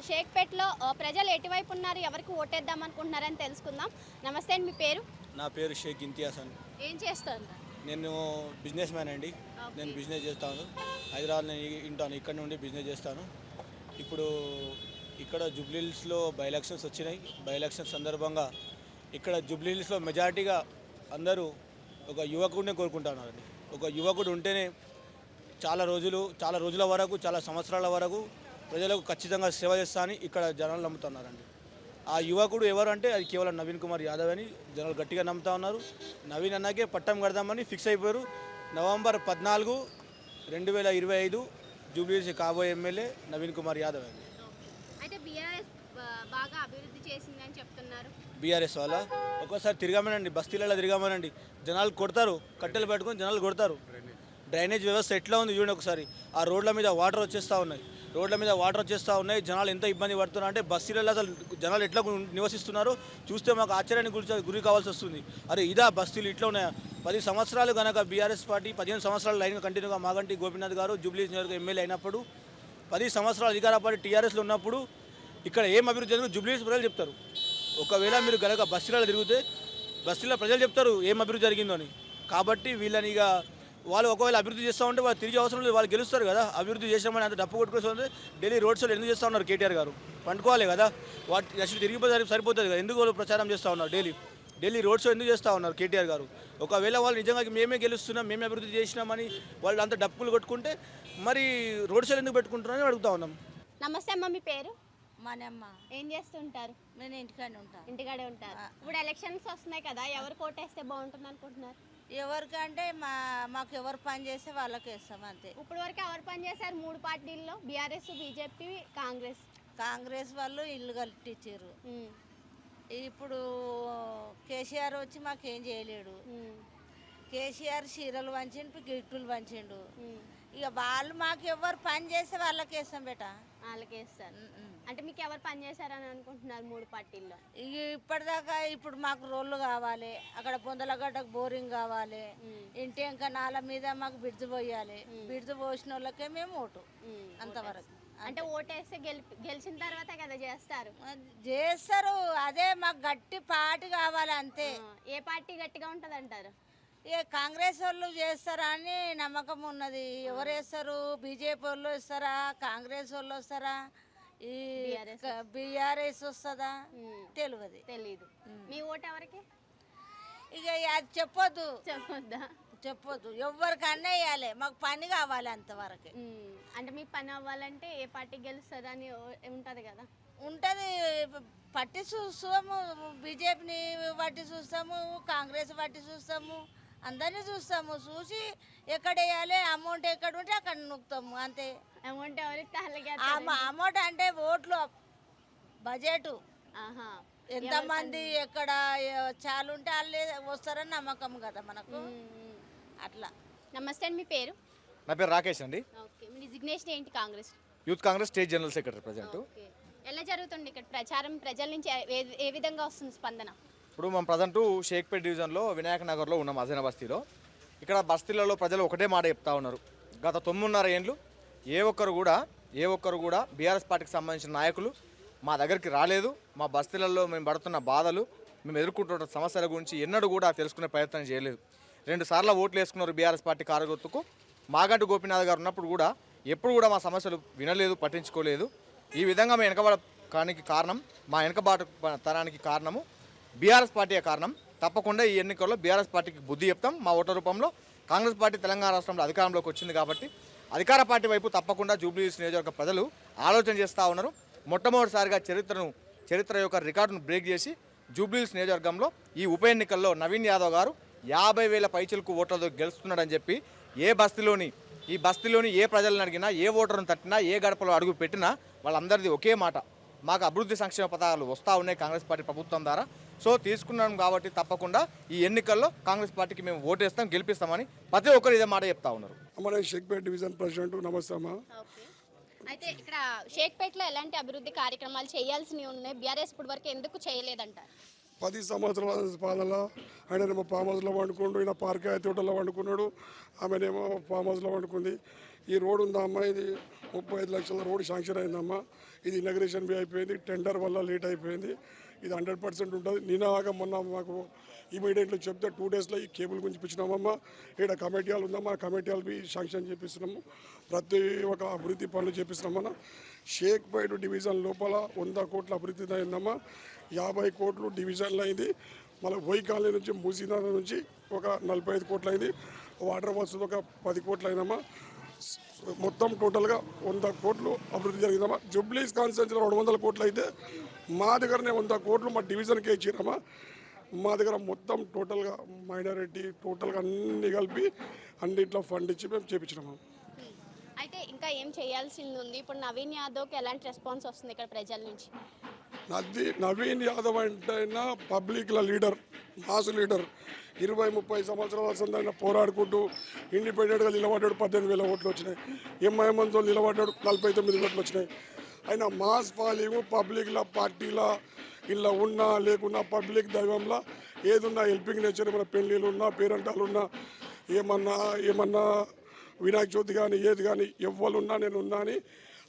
షేక్పేటలో ప్రజలు ఎటువైపు ఉన్నారు, ఎవరికి ఓటేద్దాం అనుకుంటున్నారని తెలుసుకుందాం. నమస్తే అండి, మీ పేరు? నా పేరు షేక్ ఇంతియాజ్ అండి. ఏం చేస్తారు? నేను బిజినెస్ మ్యాన్ అండి. నేను బిజినెస్ చేస్తాను. హైదరాబాద్ ఉంటాను. ఇక్కడ నుండి బిజినెస్ చేస్తాను. ఇప్పుడు ఇక్కడ జూబ్లీహిల్స్లో బై ఎలక్షన్స్ వచ్చినాయి. బై ఎలక్షన్స్ సందర్భంగా ఇక్కడ జూబ్లీహిల్స్లో మెజారిటీగా అందరూ ఒక యువకుడినే కోరుకుంటున్నారండి. ఒక యువకుడు ఉంటేనే చాలా రోజుల వరకు, చాలా సంవత్సరాల వరకు ప్రజలకు ఖచ్చితంగా సేవ చేస్తా అని ఇక్కడ జనాలు నమ్ముతున్నారండి. ఆ యువకుడు ఎవరు అంటే అది కేవలం నవీన్ కుమార్ యాదవ్ అని జనాలు గట్టిగా నమ్ముతా ఉన్నారు. నవీన్ అన్నాకే పట్టం కడదామని ఫిక్స్ అయిపోయారు. నవంబర్ 14, 2025 జూబ్లీహిల్స్ కాబోయే ఎమ్మెల్యే నవీన్ కుమార్ యాదవ్ అండి. అయితే బీఆర్ఎస్ బాగా అభివృద్ధి చేసిందని చెప్తున్నారు. బీఆర్ఎస్ వల్ల ఒక్కోసారి తిరగమనండి, బస్తీలలో తిరగమనండి, జనాలు కొడతారు, కట్టెలు పెట్టుకొని జనాలు కొడతారు. డ్రైనేజ్ వ్యవస్థ ఎట్లా ఉంది చూడండి ఒకసారి. ఆ రోడ్ల మీద వాటర్ వచ్చేస్తూ ఉన్నాయి. జనాలు ఎంత ఇబ్బంది పడుతున్నారు అంటే బస్తీలలో అసలు జనాలు ఎట్లా నివసిస్తున్నారో చూస్తే మాకు ఆశ్చర్యానికి గురి కావాల్సి వస్తుంది. అరే ఇదా బస్తీలు ఇట్లా ఉన్నాయా? 10 సంవత్సరాలు కనుక బీఆర్ఎస్ పార్టీ 15 సంవత్సరాలు లైన్ కంటిన్యూగా మాగంటి గోపీనాథ్ గారు జూబ్లీహిల్స్ నియోజకవర్గం ఎమ్మెల్యే అయినప్పుడు 10 సంవత్సరాలు అధికార పార్టీ టీఆర్ఎస్లో ఉన్నప్పుడు ఇక్కడ ఏం అభివృద్ధి జరిగిందో జూబ్లీహిల్స్ ప్రజలు చెప్తారు. ఒకవేళ మీరు కనుక బస్తీలలో తిరిగితే బస్తీలో ప్రజలు చెప్తారు ఏం అభివృద్ధి జరిగిందో అని. కాబట్టి వీళ్ళని ఇక వాళ్ళు ఒకవేళ అభివృద్ధి చేస్తూ ఉంటే వాళ్ళు తిరిగి అవసరం లేదు, వాళ్ళు గెలుస్తారు కదా. అభివృద్ధి చేసామని అంత డప్పు కొట్టుకొస్తుంది. ఢిల్లీ రోడ్ షోలు ఎందుకు చేస్తూ ఉన్నారు? కేటీఆర్ గారు పండుకోవాలి కదా, వాటి అసలు తిరిగిపోతే సరిపోతుంది కదా. ఎందుకు వాళ్ళు ప్రచారం చేస్తూ ఉన్నారు? ఢిల్లీ రోడ్ షో ఎందుకు చేస్తూ ఉన్నారు కేటీఆర్ గారు? ఒకవేళ వాళ్ళు నిజంగా మేమే గెలుస్తున్నాం, మేమే అభివృద్ధి చేసినామని వాళ్ళు అంత డప్పులు కొట్టుకుంటే మరి రోడ్ షోలు ఎందుకు పెట్టుకుంటున్నారని అడుగుతా ఉన్నాం. నమస్తే అమ్మ, మీ పేరు? మనమ్మ. ఏం చేస్తుంటారు? నేను ఇంటికాడే ఉంటారు. ఇప్పుడు ఎలక్షన్స్ వస్తున్నాయి కదా, ఎవరు కోటేస్తే బాగుంటుంది అనుకుంటున్నారు? ఎవరికంటే మాకు ఎవరు పని చేస్తే వాళ్ళకి వేస్తాం అంతే. ఇప్పుడు వరకు ఎవరు పని చేశారు? 3 పార్టీల్లో బీఆర్ఎస్, బీజేపీ, కాంగ్రెస్ వాళ్ళు ఇల్లు కట్టించారు. ఇప్పుడు కేసీఆర్ వచ్చి మాకేం చేయలేడు. కేసీఆర్ చీరలు వంచిండు, గిఫ్టులు వంచిండు. ఇక వాళ్ళు మాకు ఎవరు పని చేస్తే వాళ్ళకి వేస్తాం బేట. వాళ్ళకి వేస్తారు. అంటే మీకు ఎవరు పని చేశారని అనుకుంటున్నారు 3 పార్టీల్లో? ఇప్పటిదాకా ఇప్పుడు మాకు రోడ్లు కావాలి, అక్కడ పొందలగడ్డకు బోరింగ్ కావాలి, ఇంటి ఇంకా నాల మీద మాకు బిడ్జు పోయాలి. బిడ్జు పోసిన వాళ్ళకే మేము ఓటు అంతవరకు. అంటే ఓటేస్తే గెలిచిన తర్వాత కదా చేస్తారు. అదే మాకు గట్టి పార్టీ కావాలి అంతే. ఏ పార్టీ గట్టిగా ఉంటుంది అంటారు? ఇక కాంగ్రెస్ వాళ్ళు చేస్తారా అని నమ్మకం ఉన్నది. ఎవరు వేస్తారు? బీజేపీ వాళ్ళు వస్తారా, కాంగ్రెస్ వాళ్ళు వస్తారా, ఈ బీఆర్ఎస్ వస్తుందా తెలియదు. మీ ఓటు ఎవరికి? ఇక అది చెప్పొద్దు ఎవరికన్నా వేయాలి, మాకు పని కావాలి అంతవరకు. అంటే మీకు పని అవ్వాలంటే ఏ పార్టీ గెలుస్తుంది అని ఉంటుంది కదా? ఉంటుంది. పట్టి చూస్తాము, బీజేపీని బట్టి చూస్తాము, కాంగ్రెస్ బట్టి చూస్తాము, అందరినీ చూస్తాము. చూసి ఎక్కడ వేయాలి, అమౌంట్ ఎక్కడ ఉంటే అక్కడ నొక్కుతాము అంతే. అమౌంట్ అంటే ఓట్లు, బడ్జెట్ ఎంతమంది ఎక్కడ చాలుంటే వాళ్ళే వస్తారని నమ్మకం కదా మనకు. అట్లా. నమస్తే అండి, మీ పేరు? నా పేరు రాకేష్ అండి. మీ డిజిగ్నేషన్ ఏంటి? Youth Congress state general secretary present. ఎలా జరుగుతుంది ఇక్కడ ప్రచారం? ప్రజల నుంచి ఏ విధంగా వస్తుంది స్పందన? ఇప్పుడు మనం ప్రజెంట్ షేక్పేట డివిజన్లో వినాయక నగర్లో ఉన్నాం, అజీనా బస్తీలో. ఇక్కడ బస్తీలలో ప్రజలు ఒకటే మాట చెప్తా ఉన్నారు. గత 9.5 ఏళ్ళు ఏ ఒక్కరు కూడా బీఆర్ఎస్ పార్టీకి సంబంధించిన నాయకులు మా దగ్గరికి రాలేదు. మా బస్తీలలో మేము పడుతున్న బాధలు, మేము ఎదుర్కొంటున్న సమస్యల గురించి ఎన్నడూ కూడా తెలుసుకునే ప్రయత్నం చేయలేదు. 2 సార్లు ఓట్లు వేసుకున్నారు బీఆర్ఎస్ పార్టీ కార్యకర్తకు. మాగంటి గోపీనాథ్ గారు ఉన్నప్పుడు కూడా ఎప్పుడు కూడా మా సమస్యలు వినలేదు, పట్టించుకోలేదు. ఈ విధంగా మేము వెనకబడడానికి కారణం, మా వెనకబాటుతనానికి కారణము బీఆర్ఎస్ పార్టీయే కారణం. తప్పకుండా ఈ ఎన్నికల్లో బీఆర్ఎస్ పార్టీకి బుద్ధి చెప్తాం మా ఓట్ల రూపంలో. కాంగ్రెస్ పార్టీ తెలంగాణ రాష్ట్రంలో అధికారంలోకి వచ్చింది కాబట్టి అధికార పార్టీ వైపు తప్పకుండా జూబ్లీహిల్స్ నియోజకవర్గ ప్రజలు ఆలోచన చేస్తూ ఉన్నారు. మొట్టమొదటిసారిగా చరిత్ర యొక్క రికార్డును బ్రేక్ చేసి జూబ్లీహిల్స్ నియోజకవర్గంలో ఈ ఉప ఎన్నికల్లో నవీన్ యాదవ్ గారు 50,000 పైచిలకు ఓట్లతో గెలుస్తున్నాడని చెప్పి ఈ బస్తీలోని ఏ ప్రజలను అడిగినా, ఏ ఓటర్ను తట్టినా, ఏ గడపలో అడుగు పెట్టినా వాళ్ళందరిది ఒకే మాట, మాకు అభివృద్ధి సంక్షేమ పథకాలు వస్తూ ఉన్నాయి కాంగ్రెస్ పార్టీ ప్రభుత్వం ద్వారా. సో తీసుకున్నాం కాబట్టి తప్పకుండా ఈ ఎన్నికల్లో కాంగ్రెస్ పార్టీకి మేము ఓటేస్తాం, గెలిపిస్తామని ప్రతి ఒక్కరు ఇదే మాట చెప్తా ఉన్నారు. మన షేక్పేట డివిజన్ ప్రెసిడెంట్. నమస్తే అమ్మా. అయితే ఇక్కడ షేక్పేటలో ఎలాంటి అభివృద్ధి కార్యక్రమాలు చేయాల్సినవి ఉన్నాయి? బీఆర్ఎస్ ఇప్పటి వరకు ఎందుకు చేయలేదంటారు? 10 సంవత్సరాల పాలన ఆయనేమో ఫామ్ హౌస్లో వండుకుంటూ, ఈయన పార్కాయ తోటలో వండుకున్నాడు, ఆమెనేమో ఫామ్ హౌస్లో వండుకుంది. ఈ రోడ్ ఉందమ్మా, ఇది 35 లక్షల రోడ్ శాంక్షన్ అయిందమ్మా. ఇది ఇనాగ్రేషన్ బి అయిపోయింది, టెండర్ వల్ల లేట్ అయిపోయింది. ఇది 100% ఉంటుంది. నినాగా మొన్న మాకు ఇమీడియట్లీ చెప్తే 2 డేస్లో ఈ కేబుల్ గురించి ఇప్పించినామమ్మా. ఇక్కడ కమిటీ హాల్ ఉందమ్మా, కమిటీ హాల్ బి శాంక్షన్ చేపిస్తున్నాము. ప్రతి ఒక్క అభివృద్ధి పనులు చేపిస్తున్నామన్నా. షేక్పేట్ డివిజన్ లోపల 100 కోట్ల అభివృద్ధి అయిందమ్మా. 50 కోట్లు డివిజన్లో అయింది. మళ్ళీ బోయి కాలనీ నుంచి మూసీనగర్ నుంచి ఒక 45 కోట్లు అయింది. వాటర్ వర్క్స్ ఒక 10 కోట్లు అయిందమ్మా. మొత్తం టోటల్గా 100 కోట్లు అభివృద్ధి జరిగిందమ్మా. జూబ్లీస్ కాన్స్టిట్యూన్సీలో 200 కోట్లు అయితే మా దగ్గరనే 100 కోట్లు మా డివిజన్కే ఇచ్చినామా. మా దగ్గర మొత్తం టోటల్గా మైనారిటీ టోటల్గా అన్ని కలిపి అన్నిట్లో ఫండ్ ఇచ్చి మేము చేపించినాము. అయితే ఇంకా ఏం చేయాల్సింది ఉంది? ఇప్పుడు నవీన్ యాదవ్కి ఎలాంటి రెస్పాన్స్ వస్తుంది ఇక్కడ ప్రజల నుంచి? నవీన్ యాదవ్ అంటే పబ్లిక్ల లీడర్, మాస్ లీడర్. 20-30 సంవత్సరాల సందర్భంగా పోరాడుకుంటూ ఇండిపెండెంట్గా నిలబడ్డాడు. 18,000 ఓట్లు వచ్చినాయి. ఎంఐఎంతో నిలబడ్డాడు, 49 ఓట్లు వచ్చినాయి. ఆయన మాస్ ఫాలోయింగ్, పబ్లిక్ల పార్టీల ఇలా ఉన్నా లేకున్నా పబ్లిక్ దైవంలా ఏదున్నా హెల్పింగ్ నేచర్. మన పెళ్ళిళ్ళు ఉన్నా, పేరెంటాలు ఉన్నా, ఏమన్నా వినాయక చవితి కానీ ఏది కానీ ఎవ్వరున్నా నేను ఉన్నా అని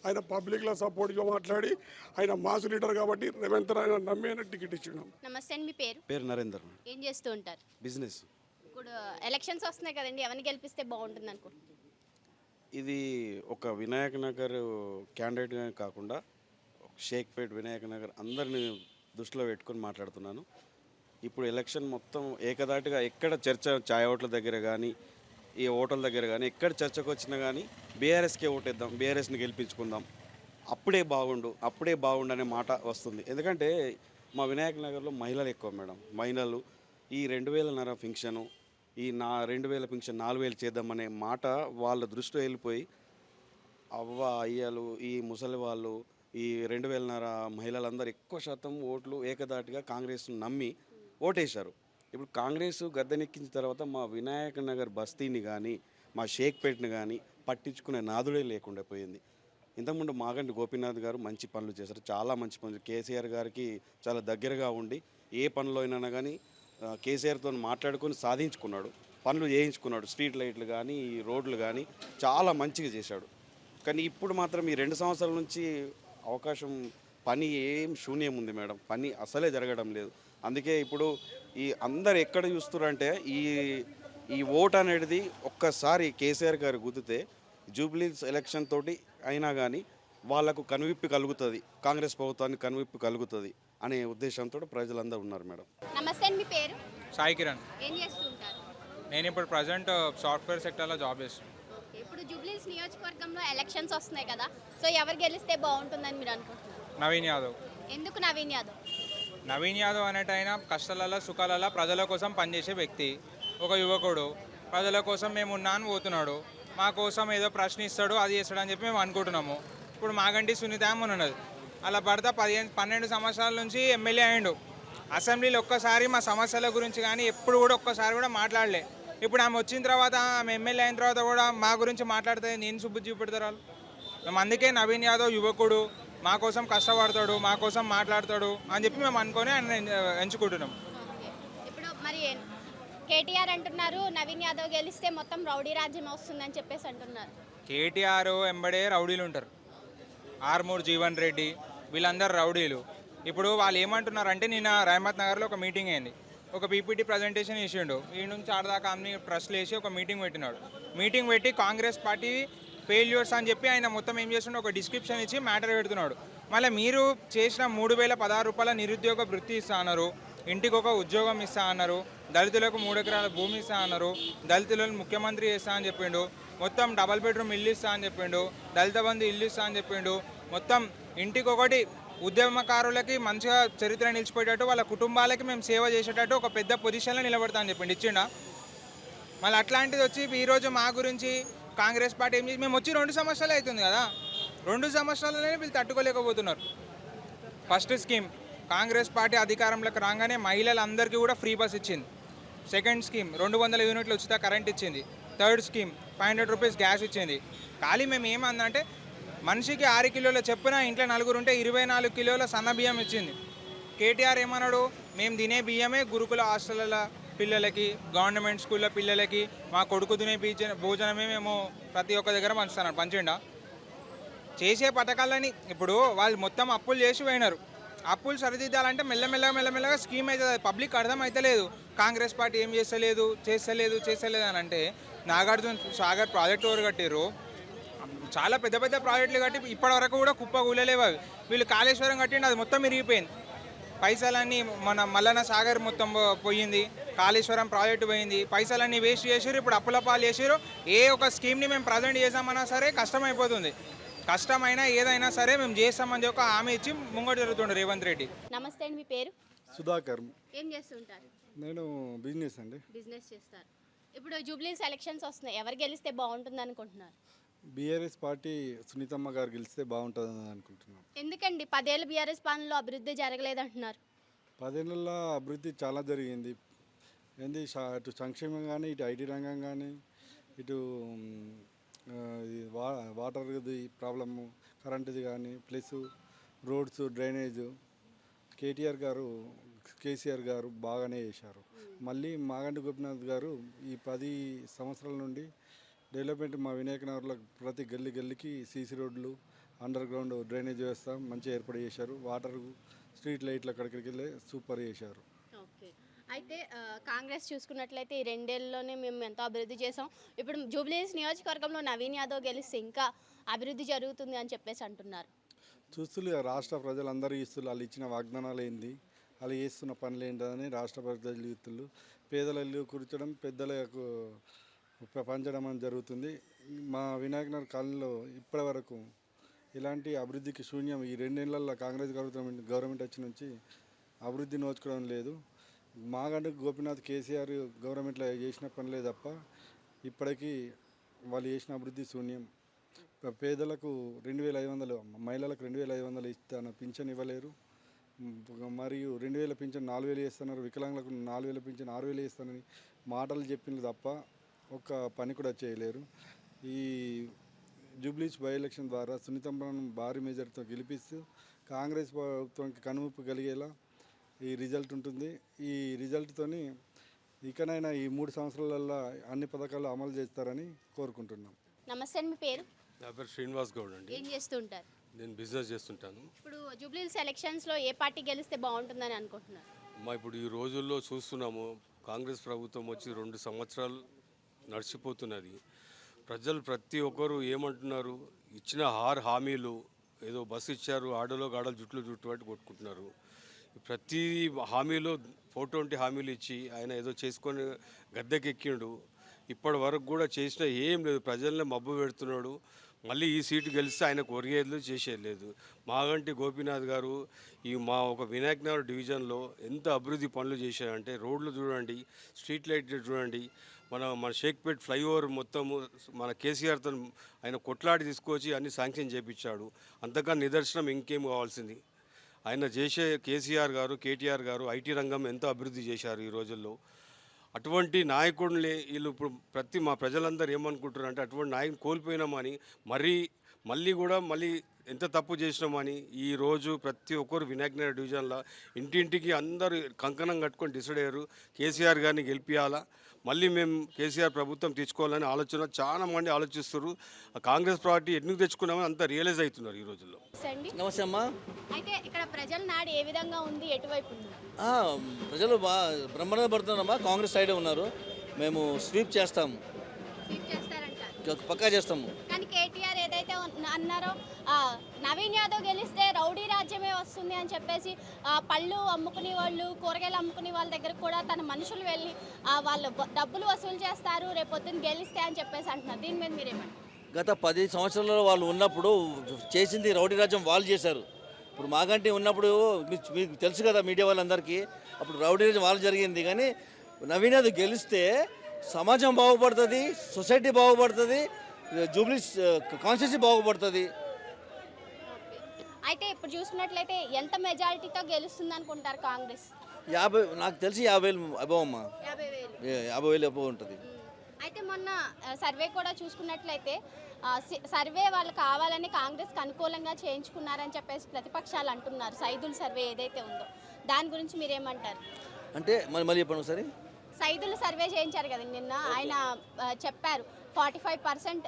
ఆయన పబ్లిక్లో సపోర్ట్గా మాట్లాడి ఆయన మాస్ లీడర్ కాబట్టి రేవంత్ ఆయన నమ్మి ఆయన టికెట్ ఇచ్చినాం. నమస్తే అండి, మీ పేరు? పేరు నరేందర్. ఏం చేస్తూ ఉంటారు? బిజినెస్. ఇప్పుడు ఎలక్షన్స్ వస్తున్నాయి కదండి, ఎవరిని గెలిపిస్తే బాగుంటుంది అనుకుంటున్నారు? ఇది ఒక వినాయక నగర్ క్యాండిడేట్గా కాకుండా షేక్పేట్, వినాయక నగర్ అందరిని దృష్టిలో పెట్టుకొని మాట్లాడుతున్నాను. ఇప్పుడు ఎలక్షన్ మొత్తం ఏకదాటిగా ఎక్కడ చర్చ, ఛాయ్ హోటల్ దగ్గర కానీ ఈ హోటల్ దగ్గర కానీ ఎక్కడ చర్చకు వచ్చినా కానీ బీఆర్ఎస్కే ఓటేద్దాం, బీఆర్ఎస్ని గెలిపించుకుందాం, అప్పుడే బాగుండు అనే మాట వస్తుంది. ఎందుకంటే మా వినాయక నగర్లో మహిళలు ఎక్కువ మేడం. మహిళలు ఈ 2,000 పింఛను, ఈ 2,000 పింఛన్ 4,000 చేద్దామనే మాట వాళ్ళ దృష్టిలో వెళ్ళిపోయి అవ్వ అయ్యలు, ఈ ముసలి వాళ్ళు, ఈ 2,000 మహిళలందరూ ఎక్కువ శాతం ఓట్లు ఏకదాటిగా కాంగ్రెస్ను నమ్మి ఓటేశారు. ఇప్పుడు కాంగ్రెస్ గద్దెనెక్కించిన తర్వాత మా వినాయక నగర్ బస్తీని కానీ మా షేక్పేట్ని కానీ పట్టించుకునే నాదుడే లేకుండా పోయింది. ఇంతకుముందు మాగంటి గోపీనాథ్ గారు మంచి పనులు చేశారు, చాలా మంచి పనులు. కేసీఆర్ గారికి చాలా దగ్గరగా ఉండి ఏ పనులు అయినా కానీ కేసీఆర్తో మాట్లాడుకొని సాధించుకున్నాడు, పనులు చేయించుకున్నాడు. స్ట్రీట్ లైట్లు కానీ రోడ్లు కానీ చాలా మంచిగా చేశాడు. కానీ ఇప్పుడు మాత్రం ఈ 2 సంవత్సరాల నుంచి అవకాశం పని ఏం శూన్యం ఉంది మేడం. పని అసలే జరగడం లేదు. అందుకే ఇప్పుడు ఈ అందరు ఎక్కడ చూస్తున్నారంటే ఈ ఓట్ అనేది ఒక్కసారి కేసీఆర్ గారు గుద్దితే జూబ్లీస్ ఎలక్షన్ తోటి అయినా కానీ వాళ్లకు కనువిప్పు కలుగుతుంది, కాంగ్రెస్ ప్రభుత్వానికి కనువిప్పు కలుగుతుంది అనే ఉద్దేశంతో ప్రజలందరూ ఉన్నారు మేడం. నమస్తే అండి, మీ పేరు? సాయి కిరణ్. ఏం చేస్తుంటారు? నేను ఇప్పుడు ప్రజెంట్ సాఫ్ట్వేర్ సెక్టర్లో జాబ్ చేస్తున్నాను. ఓకే, ఇప్పుడు జూబ్లీస్ నియోజకవర్గంలో ఎలక్షన్స్ వస్తున్నాయి కదా, సో ఎవరు గెలిస్తే బాగుంటుందని మీరు అనుకుంటున్నారు? నవీన్ యాదవ్. ఎందుకు నవీన్ యాదవ్? నవీన్ యాదవ్ అనేటైనా కష్టాలలో సుఖాలలో ప్రజల కోసం పనిచేసే వ్యక్తి, ఒక యువకుడు. ప్రజల కోసం మేము ఉన్నాను పోతున్నాడు, మా కోసం ఏదో ప్రశ్నిస్తాడు, అది చేస్తాడు అని చెప్పి మేము అనుకుంటున్నాము. ఇప్పుడు మాగంటి సునీత ఉన్నది, అలా భర్త 12 సంవత్సరాల నుంచి ఎమ్మెల్యే అయ్యిండు. అసెంబ్లీలో ఒక్కసారి మా సమస్యల గురించి కానీ ఎప్పుడు కూడా ఒక్కసారి కూడా మాట్లాడలే. ఇప్పుడు ఆమె వచ్చిన తర్వాత, ఆమె ఎమ్మెల్యే అయిన తర్వాత కూడా మా గురించి మాట్లాడితే నేను సుబ్బు చూపెడతారు వాళ్ళు. మేము అందుకే నవీన్ యాదవ్ యువకుడు, మా కోసం కష్టపడతాడు, మా కోసం మాట్లాడతాడు అని చెప్పి మేము అనుకొని ఆయన ఎంచుకుంటున్నాం. ఓకే, ఇప్పుడు మరి కేటీఆర్ అంటున్నారు నవీన్ యాదవ్ గెలిస్తే మొత్తం రౌడీ రాజ్యం వస్తుందని చెప్పేసి అంటున్నారు. కేటీఆర్ ఎంబడే రౌడీలు ఉంటారు, ఆర్మూర్ జీవన్ రెడ్డి వీళ్ళందరూ రౌడీలు. ఇప్పుడు వాళ్ళు ఏమంటున్నారంటే, నిన్న రహమత్ నగర్లో ఒక మీటింగ్ అయింది, ఒక పీపీటీ ప్రజెంటేషన్ ఇచ్చిండు. ఈ నుంచి 6 దాకా అన్ని ట్రస్ట్లు వేసి ఒక మీటింగ్ పెట్టినాడు. మీటింగ్ పెట్టి కాంగ్రెస్ పార్టీ ఫెయిల్యూర్స్ అని చెప్పి ఆయన మొత్తం ఏం చేస్తుండే, ఒక డిస్క్రిప్షన్ ఇచ్చి మ్యాటర్ పెడుతున్నాడు. మళ్ళీ మీరు చేసిన 3,016 రూపాయల నిరుద్యోగ వృత్తి ఇస్తా అన్నారు, ఇంటికి ఒక ఉద్యోగం ఇస్తా అన్నారు, దళితులకు 3 ఎకరాల భూమి ఇస్తా అన్నారు, దళితులను ముఖ్యమంత్రి చేస్తా అని చెప్పిండు, మొత్తం డబల్ బెడ్రూమ్ ఇల్లు ఇస్తా అని చెప్పిండు, దళిత బంధు ఇల్లు ఇస్తా అని చెప్పిండు, మొత్తం ఇంటికి ఒకటి ఉద్యమకారులకి మంచిగా చరిత్ర నిలిచిపోయేటట్టు వాళ్ళ కుటుంబాలకి మేము సేవ చేసేటట్టు ఒక పెద్ద పొజిషన్లో నిలబడతా అని చెప్పిండు, ఇచ్చిండా. మళ్ళీ అట్లాంటిది వచ్చి ఈరోజు మా గురించి కాంగ్రెస్ పార్టీ ఏం చేసి, మేము వచ్చి 2 సంవత్సరాలు అవుతుంది కదా, 2 సంవత్సరాలనే వీళ్ళు తట్టుకోలేకపోతున్నారు. ఫస్ట్ స్కీమ్ కాంగ్రెస్ పార్టీ అధికారంలోకి రాగానే మహిళలందరికీ కూడా ఫ్రీ బస్ ఇచ్చింది. సెకండ్ స్కీమ్ 200 యూనిట్లు ఉచిత కరెంట్ ఇచ్చింది. థర్డ్ స్కీమ్ 500 రూపీస్ గ్యాస్ ఇచ్చింది. ఖాళీ మేము ఏమందంటే మనిషికి 6 కిలోల చెప్పున ఇంట్లో 4 ఉంటే 24 కిలోల సన్న బియ్యం ఇచ్చింది. కేటీఆర్ ఏమన్నాడు, మేము తినే బియ్యమే గురుకుల హాస్టళ్ళ పిల్లలకి, గవర్నమెంట్ స్కూళ్ళ పిల్లలకి, మా కొడుకు తినే భోజనమే మేము ప్రతి ఒక్క దగ్గర పంచుతున్నాం. పంచిండా చేసే పథకాలని ఇప్పుడు వాళ్ళు మొత్తం అప్పులు చేసి పోయినారు. అప్పులు సరిదిద్దాలంటే మెల్లమెల్లగా స్కీమ్ అవుతుంది. పబ్లిక్ అర్థం అవుతలేదు. కాంగ్రెస్ పార్టీ ఏం చేస్తలేదు అని అంటే నాగార్జున సాగర్ ప్రాజెక్టు ఎవరు కట్టారు? చాలా పెద్ద పెద్ద ప్రాజెక్టులు కట్టి ఇప్పటి వరకు కూడా కుప్ప కూలలేవు అవి. వీళ్ళు కాళేశ్వరం కట్టిండి, అది మొత్తం విరిగిపోయింది. పైసలన్నీ మన మల్లన్న సాగర్ మొత్తం పోయింది, కాళేశ్వరం ప్రాజెక్టు పోయింది, పైసలన్నీ వేస్ట్ చేసారు. ఇప్పుడు అప్పుల పాలు చేసారు. ఏ ఒక స్కీమ్ని మేము ప్రజెంట్ చేసామన్నా సరే కష్టమైపోతుంది. కష్టమైనా ఏదైనా సరే మేము చేస్తామని ఒక హామీ ఇచ్చి ముంగడు జరుగుతుండే రేవంత్ రెడ్డి. నమస్తే అండి, మీ పేరు? సుధాకర్. ఏం చేస్తుంటారు? నేను బిజినెస్ అండి. బిజినెస్ చేస్తారు. ఇప్పుడు జూబ్లీస్ ఎలక్షన్స్ వస్తున్నాయి, ఎవరు గెలిస్తే బాగుంటుంది అనుకుంటున్నారు? బీఆర్ఎస్ పార్టీ సునీతమ్మ గారు గెలిస్తే బాగుంటుందని అనుకుంటున్నాం. ఎందుకండి 10 ఏళ్ళు బీఆర్ఎస్ పాలనలో అభివృద్ధి జరగలేదంటున్నారు? 10 ఏళ్ళ అభివృద్ధి చాలా జరిగింది. ఏంది అటు సంక్షేమం కానీ, ఇటు ఐటీ రంగం కానీ, ఇటు ఇది వాటర్ది ప్రాబ్లము, కరెంటుది కానీ, ప్లస్ రోడ్స్, డ్రైనేజు కేసీఆర్ గారు బాగానే చేశారు. మళ్ళీ మాగంటి గోపినాథ్ గారు ఈ 10 సంవత్సరాల నుండి డెవలప్మెంట్ మా వినాయక నగర్లో ప్రతి గల్లీకి సీసీ రోడ్లు, అండర్ గ్రౌండ్ డ్రైనేజ్ వ్యవస్థ మంచిగా ఏర్పాటు చేశారు. వాటర్, స్ట్రీట్ లైట్లు అక్కడికి వెళ్ళి సూపర్ చేశారు. ఓకే. అయితే కాంగ్రెస్ చూసుకున్నట్లయితే ఈ 2 ఏళ్ళలోనే మేము ఎంతో అభివృద్ధి చేసాం. ఇప్పుడు జూబ్లీస్ నియోజకవర్గంలో నవీన్ యాదవ్ గెలిస్తే ఇంకా అభివృద్ధి జరుగుతుంది అని చెప్పేసి అంటున్నారు. చూస్తులు రాష్ట్ర ప్రజలందరూ ఇస్తులు వాళ్ళు ఇచ్చిన వాగ్దానాలు ఏంది, వాళ్ళు చేస్తున్న పనులు ఏంటని రాష్ట్ర ప్రజలు ఇస్తులు. పేదల ఇల్లు కూర్చడం, పెద్దలకు పంచడం అని జరుగుతుంది. మా వినాయకనగర్ కాలనీలో ఇప్పటి వరకు ఇలాంటి అభివృద్ధికి శూన్యం. ఈ 2 ఏళ్లలో కాంగ్రెస్ గవర్నమెంట్ వచ్చి నుంచి అభివృద్ధి నోచుకోవడం లేదు. మాగంటి గోపినాథ్ కేసీఆర్ గవర్నమెంట్లో చేసిన పనులే తప్ప ఇప్పటికీ వాళ్ళు చేసిన అభివృద్ధి శూన్యం. పేదలకు 2500, మహిళలకు 2500 ఇస్తాను పింఛన్ ఇవ్వలేరు. మరియు 2000 పింఛన్ 4000 ఇస్తున్నారు. వికలాంగులకు 4000 పింఛన్ 6000 ఇస్తానని మాటలు చెప్పింది తప్ప ఒక్క పని కూడా చేయలేరు. ఈ జూబ్లీస్ బై ఎలక్షన్ ద్వారా సునీతమ్మను భారీ మెజార్టీతో గెలిపిస్తూ కాంగ్రెస్ ప్రభుత్వానికి కనుమూపు కలిగేలా ఈ రిజల్ట్ ఉంటుంది. ఈ రిజల్ట్తోని ఇకనైనా ఈ 3 సంవత్సరాలలో అన్ని పథకాలు అమలు చేస్తారని కోరుకుంటున్నాం. నమస్తే అండి, మీ పేరు? నా పేరు శ్రీనివాస్ గౌడ్ అండి. ఏం చేస్తుంటారు? నేను బిజినెస్ చేస్తుంటాను. ఇప్పుడు జూబ్లీస్ ఎలక్షన్స్లో ఏ పార్టీ గెలిస్తే బాగుంటుందని అనుకుంటున్నారు? ఇప్పుడు ఈ రోజుల్లో చూస్తున్నాము, కాంగ్రెస్ ప్రభుత్వం వచ్చి 2 సంవత్సరాలు నడిచిపోతున్నది. ప్రజలు ప్రతి ఒక్కరు ఏమంటున్నారు, ఇచ్చిన హామీలు ఏదో బస్సు ఇచ్చారు, ఆడలో గాడలు జుట్లు పట్టి కొట్టుకుంటున్నారు. ప్రతి హామీలో 420 హామీలు ఇచ్చి ఆయన ఏదో చేసుకొని గద్దెకెక్కిండు. ఇప్పటి వరకు కూడా చేసిన ఏం లేదు, ప్రజల్ని మబ్బు పెడుతున్నాడు. మళ్ళీ ఈ సీటు గెలిస్తే ఆయనకు ఒరిగేది చేసేది లేదు. మాగంటి గోపీనాథ్ గారు మా ఒక వినాయక్ నగర్ డివిజన్లో ఎంత అభివృద్ధి పనులు చేశారంటే, రోడ్లు చూడండి, స్ట్రీట్ లైట్లు చూడండి, మన షేక్పేట్ ఫ్లైఓవర్ మొత్తము మన కేసీఆర్తో ఆయన కొట్లాడి తీసుకొచ్చి అన్ని శాంక్షన్ చేయించాడు. అంతకన్నా నిదర్శనం ఇంకేం కావాల్సింది. ఆయన చేసే కేటీఆర్ గారు ఐటీ రంగం ఎంతో అభివృద్ధి చేశారు ఈ రోజుల్లో. అటువంటి నాయకుడిని వీళ్ళు ఇప్పుడు మా ప్రజలందరూ ఏమనుకుంటారు అంటే, అటువంటి నాయకుని కోల్పోయినామని, మళ్ళీ ఎంత తప్పు చేసినామని ఈరోజు ప్రతి ఒక్కరు వినాయక నగర్ డివిజన్లో ఇంటింటికి అందరూ కంకణం కట్టుకొని డిసైడ్ అయ్యారు, కేసీఆర్ గారిని గెలిపించాలా, మళ్ళీ మేము కేసీఆర్ ప్రభుత్వం తెచ్చుకోవాలని ఆలోచన చాలా మంది ఆలోచిస్తారు. కాంగ్రెస్ పార్టీ ఎందుకు తెచ్చుకున్నామని అంత రియలైజ్ అవుతున్నారు ఈ రోజుల్లో. నమస్తే అమ్మా. అయితే ఇక్కడ ప్రజల నాడు ఏ విధంగా ఉంది, ఎటువైపు ఉంది? ప్రజలు బాగా బ్రహ్మాండంగా పడుతున్నారమ్మా. కాంగ్రెస్ సైడే ఉన్నారు. మేము స్వీప్ చేస్తాము, పక్కా చేస్తాము. కానీ కేటీఆర్ ఏదైతే అన్నారో నవీన్ యాదవ్ గెలిస్తే రౌడీ రాజ్యమే వస్తుంది అని చెప్పేసి పళ్ళు అమ్ముకునే వాళ్ళు, కూరగాయలు అమ్ముకునే వాళ్ళ దగ్గర కూడా తన మనుషులు వెళ్ళి వాళ్ళు డబ్బులు వసూలు చేస్తారు రేపొద్దున గెలిస్తే అని చెప్పేసి అంటున్నారు. దీని మీద మీరేమంటారు? గత 10 సంవత్సరాలలో వాళ్ళు ఉన్నప్పుడు చేసింది రౌడీ రాజ్యం వాళ్ళు చేశారు. ఇప్పుడు మాగంటి ఉన్నప్పుడు మీకు తెలుసు కదా మీడియా వాళ్ళందరికీ, అప్పుడు రౌడీ రాజ్యం వాళ్ళు జరిగింది. కానీ నవీన్ యాదవ్ గెలిస్తే సమాజం బాగుపడుతుంది, సొసైటీ బాగుపడుతుంది, జూబ్లీస్ కాన్స్టిట్యూన్సీ బాగుపడుతుంది. అయితే ఇప్పుడు చూసినట్లయితే ఎంత మెజారిటీతో గెలుస్తుంది అనుకుంటారు కాంగ్రెస్? 50, నాకు తెలిసి 50,000 అబవ్ అమ్మా. 50,000 అబవ్ ఉంటుంది. అయితే మొన్న సర్వే కూడా చూసుకున్నట్లయితే సర్వే వాళ్ళు కావాలని కాంగ్రెస్కి అనుకూలంగా చేయించుకున్నారని చెప్పేసి ప్రతిపక్షాలు అంటున్నారు. సైదుల్ సర్వే ఏదైతే ఉందో దాని గురించి మీరేమంటారు? అంటే మళ్ళీ చెప్పండి ఒకసారి. సైదులు సర్వే చేయించారు కదండి నిన్న, ఆయన చెప్పారు 45%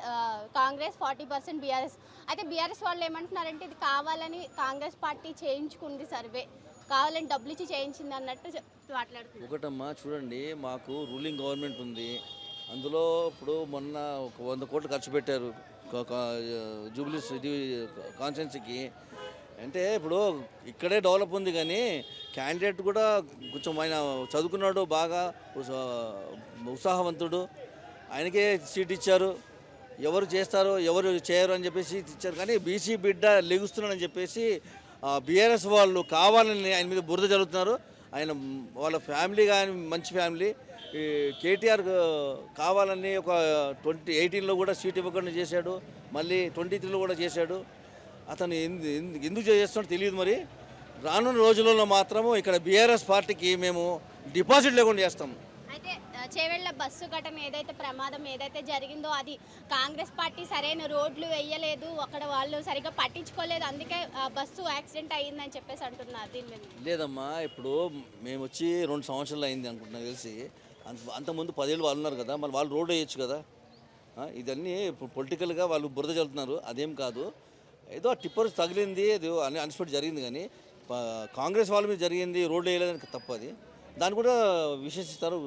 కాంగ్రెస్, 40% బీఆర్ఎస్. అయితే బీఆర్ఎస్ వాళ్ళు ఏమంటున్నారంటే ఇది కావాలని కాంగ్రెస్ పార్టీ చేయించుకుంది సర్వే, కావాలని డబ్బులు ఇచ్చి చేయించింది అన్నట్టు మాట్లాడుతున్నారు. ఒకటమ్మా చూడండి, మాకు రూలింగ్ గవర్నమెంట్ ఉంది. అందులో ఇప్పుడు మొన్న ఒక 100 కోట్లు ఖర్చు పెట్టారు జూబ్లీస్ ఇది కాన్స్టిట్యున్సీకి. అంటే ఇప్పుడు ఇక్కడే డెవలప్ ఉంది కానీ క్యాండిడేట్ కూడా కొంచెం ఆయన చదువుకున్నాడు, బాగా ఉత్సాహవంతుడు, ఆయనకే సీట్ ఇచ్చారు. ఎవరు చేస్తారో ఎవరు చేయరు అని చెప్పేసి ఇచ్చారు. కానీ బీసీ బిడ్డ లెగుస్తున్నాడని చెప్పేసి బీఆర్ఎస్ వాళ్ళు కావాలని ఆయన మీద బురద జరుగుతున్నారు. ఆయన వాళ్ళ ఫ్యామిలీ కానీ మంచి ఫ్యామిలీ. ఈ కేటీఆర్ కావాలని ఒక 2018లో కూడా సీట్ ఇవ్వకుండా చేశాడు, మళ్ళీ 23లో కూడా చేశాడు. అతను ఎందుకు చేస్తున్నాడో తెలియదు. మరి రానున్న రోజులలో మాత్రము ఇక్కడ బీఆర్ఎస్ పార్టీకి మేము డిపాజిట్ లేకుండా చేస్తాం. అయితే చేవెళ్ళ బస్సు ఘటన ఏదైతే ప్రమాదం ఏదైతే జరిగిందో అది కాంగ్రెస్ పార్టీ సరైన రోడ్లు వేయలేదు, అక్కడ వాళ్ళు సరిగ్గా పట్టించుకోలేదు, అందుకే బస్సు యాక్సిడెంట్ అయ్యిందని చెప్పేసి అంటున్నారు. దీని మీద లేదమ్మా, ఇప్పుడు మేము వచ్చి 2 సంవత్సరాలు అయింది అనుకుంటున్నా తెలిసి. అంతకుముందు 10 ఏళ్ళు వాళ్ళు ఉన్నారు కదా, మరి వాళ్ళు రోడ్ వేయచ్చు కదా. ఇదన్నీ ఇప్పుడు పొలిటికల్గా వాళ్ళు బురద చల్లుతున్నారు. అదేం కాదు, ఏదో టిప్పర్ తగిలింది, ఏదో అన్ఎక్స్పెక్ట్ జరిగింది. కానీ కాంగ్రెస్ వాళ్ళ మీద జరిగింది, రోడ్డు వేయలేదని తప్పది. దాన్ని కూడా విశ్లేషిస్తారు,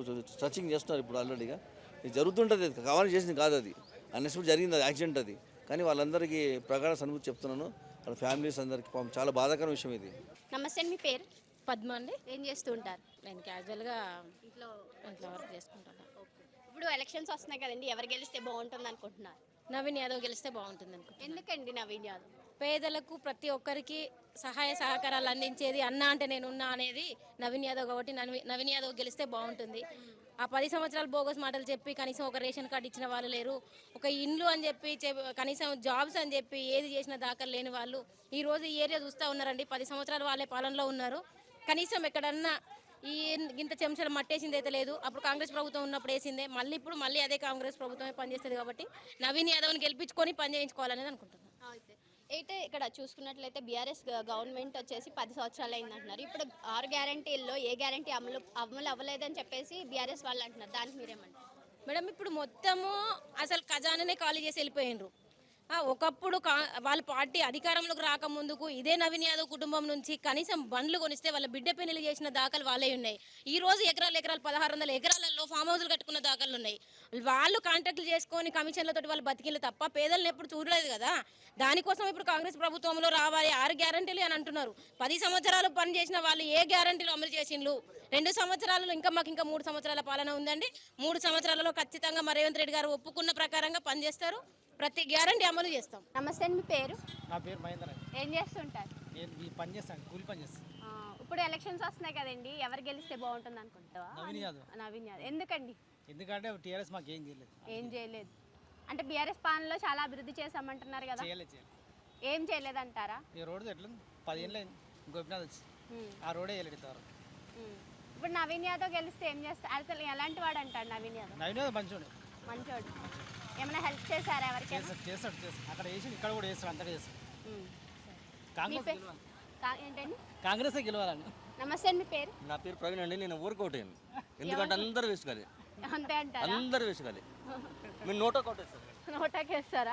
సర్చింగ్ చేస్తున్నారు ఇప్పుడు ఆల్రెడీగా. ఇది జరుగుతుంటుంది, కావాలని చేసింది కాదు, అది అన్ఎక్స్పెక్ట్ జరిగింది, అది యాక్సిడెంట్ అది. కానీ వాళ్ళందరికీ ప్రగాఢ సన్మతి చెప్తున్నాను, వాళ్ళ ఫ్యామిలీస్ అందరికీ పాపం చాలా బాధాకరమైన విషయం ఇది. నమస్తే, మీ పేరు? పద్మ అండి. ఏం చేస్తూ ఉంటారు? నేను క్యాజువల్గా ఇంట్లో వర్క్ చేసుకుంటాను. ఇప్పుడు ఎలక్షన్స్ వస్తున్నాయి కదండి, ఎవరు గెలిస్తే బాగుంటుంది అనుకుంటున్నారు? నవీన్ యాదవ్ గెలిస్తే బాగుంటుంది అనుకుంటున్నాను. ఎందుకండి నవీన్ యాదవ్? పేదలకు ప్రతి ఒక్కరికి సహాయ సహకారాలు అందించేది అన్న అంటే నేనున్నా అనేది నవీన్ యాదవ్ కాబట్టి నవీన్ యాదవ్ గెలిస్తే బాగుంటుంది. ఆ 10 సంవత్సరాలు బోగస్ మాటలు చెప్పి కనీసం ఒక రేషన్ కార్డు ఇచ్చిన వాళ్ళు లేరు, ఒక ఇండ్లు అని చెప్పి కనీసం జాబ్స్ అని చెప్పి ఏది చేసిన దాఖలు లేని వాళ్ళు ఈరోజు ఈ ఏరియా చూస్తూ ఉన్నారండి. 10 సంవత్సరాలు వాళ్ళే పాలనలో ఉన్నారు. కనీసం ఎక్కడన్నా ఇంత చెంచాలు మట్టేసింది అయితే లేదు. అప్పుడు కాంగ్రెస్ ప్రభుత్వం ఉన్నప్పుడు వేసిందే, మళ్ళీ అదే కాంగ్రెస్ ప్రభుత్వమే పనిచేస్తుంది. కాబట్టి నవీన్ యాదవ్ని గెలిపించుకొని పని చేయించుకోవాలనేది అనుకుంటున్నాను. అయితే ఇక్కడ చూసుకున్నట్లయితే బీఆర్ఎస్ గవర్నమెంట్ వచ్చేసి 10 సంవత్సరాలు అయిందంటున్నారు. ఇప్పుడు 6 గ్యారంటీల్లో ఏ గ్యారంటీ అమలు అవ్వలేదని చెప్పేసి బీఆర్ఎస్ వాళ్ళు అంటున్నారు. దానికి మీరేమంటారు? మేడం, ఇప్పుడు మొత్తము అసలు ఖజానానే ఖాళీ చేసి వెళ్ళిపోయినరు. ఒకప్పుడు వాళ్ళ పార్టీ అధికారంలోకి రాకముందుకు ఇదే నవీన్ యాదవ్ కుటుంబం నుంచి కనీసం బండ్లు కొనిస్తే వాళ్ళ బిడ్డ పెళ్లి చేసిన దాఖలు వాళ్ళే ఉన్నాయి. ఈ రోజు ఎకరాలు 1600 ఎకరాలలో ఫామ్ హౌస్లు కట్టుకున్న దాఖలు ఉన్నాయి. వాళ్ళు కాంట్రాక్టులు చేసుకొని కమిషన్లతో వాళ్ళు బతికిళ్ళు తప్ప పేదలను ఎప్పుడు చూడలేదు కదా. దానికోసం ఇప్పుడు కాంగ్రెస్ ప్రభుత్వంలో రావాలి 6 గ్యారంటీలు అని అంటున్నారు. 10 సంవత్సరాలు పని చేసిన వాళ్ళు ఏ గ్యారంటీలు అమలు చేసిండ్రు? 2 సంవత్సరాలలో ఇంకా 3 సంవత్సరాల పాలన ఉందండి. 3 సంవత్సరాలలో ఖచ్చితంగా రేవంత్ రెడ్డి గారు ఒప్పుకున్న ప్రకారంగా పనిచేస్తారు, ప్రతి గ్యారంటీ అమలు చేస్తాం. నమస్తే, మీ పేరు? నా పేరు మహేందర్. ఏం చేస్తుంటారు? నేను ఈ పని చేస్తాను, కూలి పని చేస్తాను. ఇప్పుడు ఎలక్షన్స్ వస్తున్నాయి కదండి, ఎవరు గెలిస్తే బాగుంటుంది అనుకుంటావా? నవీన్ యాదవ్. నవీన్ యాదవ్. ఎందుకండి? ఎందుకంటే టీఆర్ఎస్ మాకు ఏం చేయలేదు. ఏం చేయలేదు అంటే బీఆర్ఎస్ పాలనలో చాలా అభివృద్ధి చేసామంటున్నారు కదా. చేయలేదు. ఏం చేయలేదంటారా? ఈ రోడ్డు ఎట్లా 10 ఏళ్ళు అయింది గోపినాథ్ వచ్చి, ఆ రోడే వేయలేదు ఇంతవరకు. ఇప్పుడు నవీన్ యాదవ్ గెలిస్తే ఏం చేస్తారు? అసలు ఎలాంటి వాడు అంటాడు నవీన్ యాదవ్? నవీన్ యాదవ్ మంచోడు. ఏమైనా హెల్ప్ చేశారా ఎవరికి? చేస్తాడు. అక్కడ వేసి ఇక్కడ కూడా చేస్తాడు, అంతగా చేస్తాడు. కాంగ్రెస్ గెలవాలండి. నమస్తే, మీ పేరు? నా పేరు ప్రవీణ్ అండి. నేను ఊరుకోటాను, ఎందుకంటే అందరు వేసుకోవాలి, అంతే అంటారా? అందరు వేసుకోవాలి. మీరు నోటా కొట్టేస్తారు. నోటాకేస్తారా?